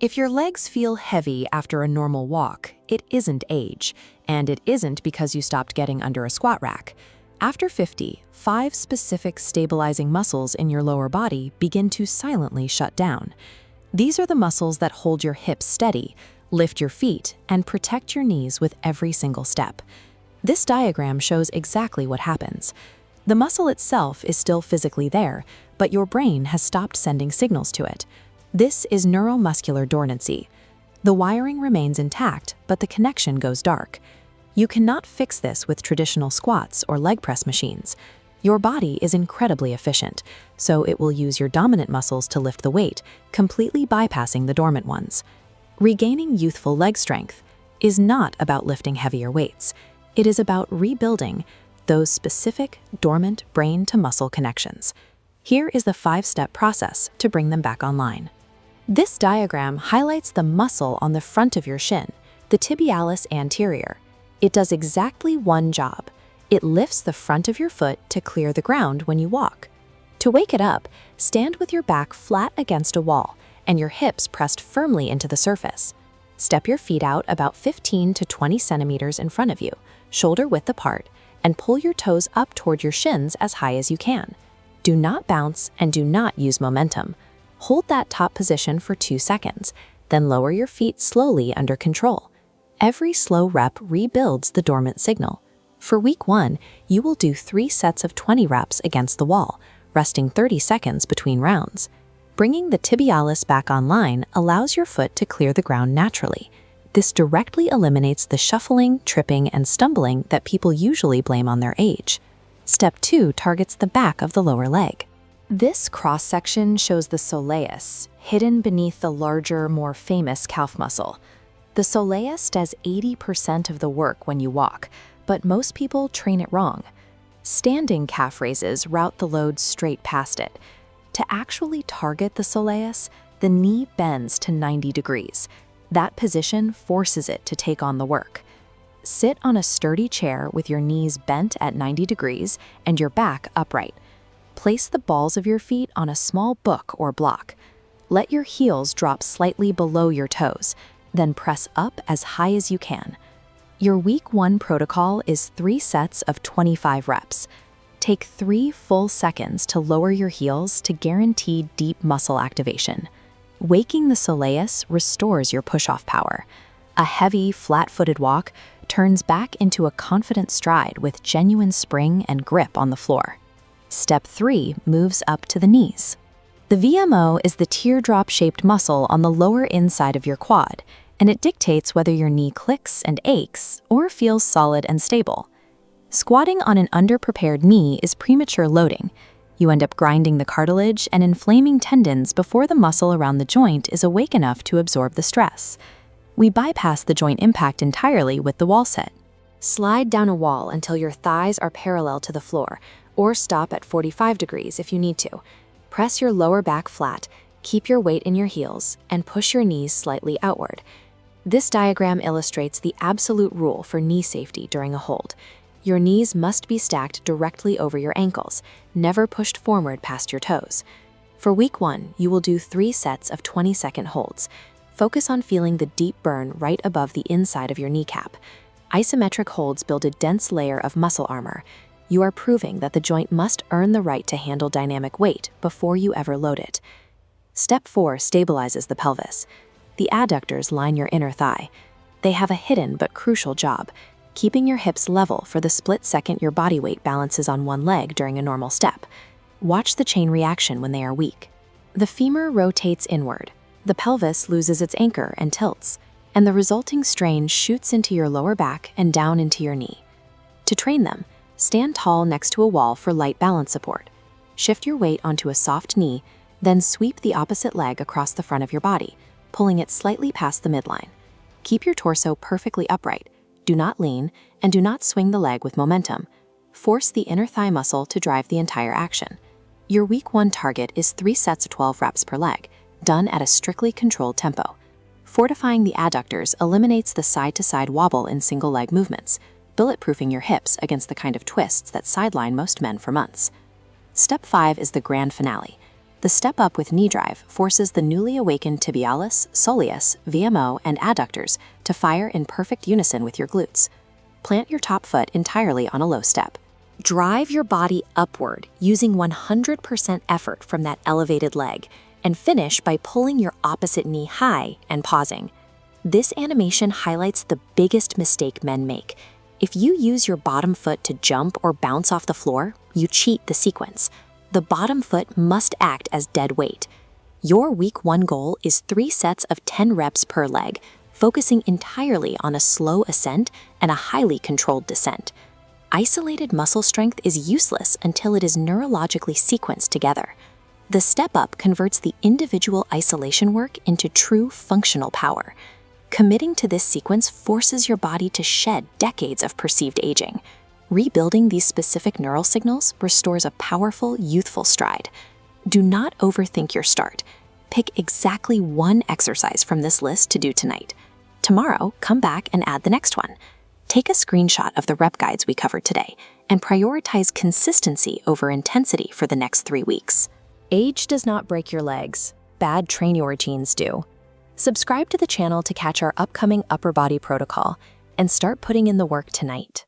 If your legs feel heavy after a normal walk, it isn't age, and it isn't because you stopped getting under a squat rack. After 50, 5 specific stabilizing muscles in your lower body begin to silently shut down. These are the muscles that hold your hips steady, lift your feet, and protect your knees with every single step. This diagram shows exactly what happens. The muscle itself is still physically there, but your brain has stopped sending signals to it. This is neuromuscular dormancy. The wiring remains intact, but the connection goes dark. You cannot fix this with traditional squats or leg press machines. Your body is incredibly efficient, so it will use your dominant muscles to lift the weight, completely bypassing the dormant ones. Regaining youthful leg strength is not about lifting heavier weights. It is about rebuilding those specific dormant brain-to-muscle connections. Here is the 5-step process to bring them back online. This diagram highlights the muscle on the front of your shin, the tibialis anterior. It does exactly one job. It lifts the front of your foot to clear the ground when you walk. To wake it up, stand with your back flat against a wall and your hips pressed firmly into the surface. Step your feet out about 15 to 20 centimeters in front of you, shoulder width apart, and pull your toes up toward your shins as high as you can. Do not bounce and do not use momentum. Hold that top position for 2 seconds, then lower your feet slowly under control. Every slow rep rebuilds the dormant signal. For week 1, you will do 3 sets of 20 reps against the wall, resting 30 seconds between rounds. Bringing the tibialis back online allows your foot to clear the ground naturally. This directly eliminates the shuffling, tripping, and stumbling that people usually blame on their age. Step 2 targets the back of the lower leg. This cross-section shows the soleus, hidden beneath the larger, more famous calf muscle. The soleus does 80% of the work when you walk, but most people train it wrong. Standing calf raises route the load straight past it. To actually target the soleus, the knee bends to 90 degrees. That position forces it to take on the work. Sit on a sturdy chair with your knees bent at 90 degrees and your back upright. Place the balls of your feet on a small book or block. Let your heels drop slightly below your toes, then press up as high as you can. Your week 1 protocol is 3 sets of 25 reps. Take 3 full seconds to lower your heels to guarantee deep muscle activation. Waking the soleus restores your push-off power. A heavy, flat-footed walk turns back into a confident stride with genuine spring and grip on the floor. Step 3 moves up to the knees. The VMO is the teardrop-shaped muscle on the lower inside of your quad, and it dictates whether your knee clicks and aches or feels solid and stable. Squatting on an underprepared knee is premature loading. You end up grinding the cartilage and inflaming tendons before the muscle around the joint is awake enough to absorb the stress. We bypass the joint impact entirely with the wall set. Slide down a wall until your thighs are parallel to the floor, or stop at 45 degrees if you need to. Press your lower back flat, keep your weight in your heels, and push your knees slightly outward. This diagram illustrates the absolute rule for knee safety during a hold. Your knees must be stacked directly over your ankles, never pushed forward past your toes. For week 1, you will do 3 sets of 20-second holds. Focus on feeling the deep burn right above the inside of your kneecap. Isometric holds build a dense layer of muscle armor. You are proving that the joint must earn the right to handle dynamic weight before you ever load it. Step 4 stabilizes the pelvis. The adductors line your inner thigh. They have a hidden but crucial job, keeping your hips level for the split second your body weight balances on one leg during a normal step. Watch the chain reaction when they are weak. The femur rotates inward. The pelvis loses its anchor and tilts, and the resulting strain shoots into your lower back and down into your knee. To train them, stand tall next to a wall for light balance support. Shift your weight onto a soft knee, then sweep the opposite leg across the front of your body, pulling it slightly past the midline. Keep your torso perfectly upright. Do not lean, and do not swing the leg with momentum. Force the inner thigh muscle to drive the entire action. Your week 1 target is 3 sets of 12 reps per leg, done at a strictly controlled tempo. Fortifying the adductors eliminates the side-to-side wobble in single leg movements, bulletproofing your hips against the kind of twists that sideline most men for months. Step 5 is the grand finale. The step up with knee drive forces the newly awakened tibialis, soleus, VMO, and adductors to fire in perfect unison with your glutes. Plant your top foot entirely on a low step. Drive your body upward using 100% effort from that elevated leg, and finish by pulling your opposite knee high and pausing. This animation highlights the biggest mistake men make. If you use your bottom foot to jump or bounce off the floor, you cheat the sequence. The bottom foot must act as dead weight. Your week 1 goal is 3 sets of 10 reps per leg, focusing entirely on a slow ascent and a highly controlled descent. Isolated muscle strength is useless until it is neurologically sequenced together. The step up converts the individual isolation work into true functional power. Committing to this sequence forces your body to shed decades of perceived aging. Rebuilding these specific neural signals restores a powerful, youthful stride. Do not overthink your start. Pick exactly 1 exercise from this list to do tonight. Tomorrow, come back and add the next one. Take a screenshot of the rep guides we covered today and prioritize consistency over intensity for the next 3 weeks. Age does not break your legs. Bad training routines do. Subscribe to the channel to catch our upcoming upper body protocol and start putting in the work tonight.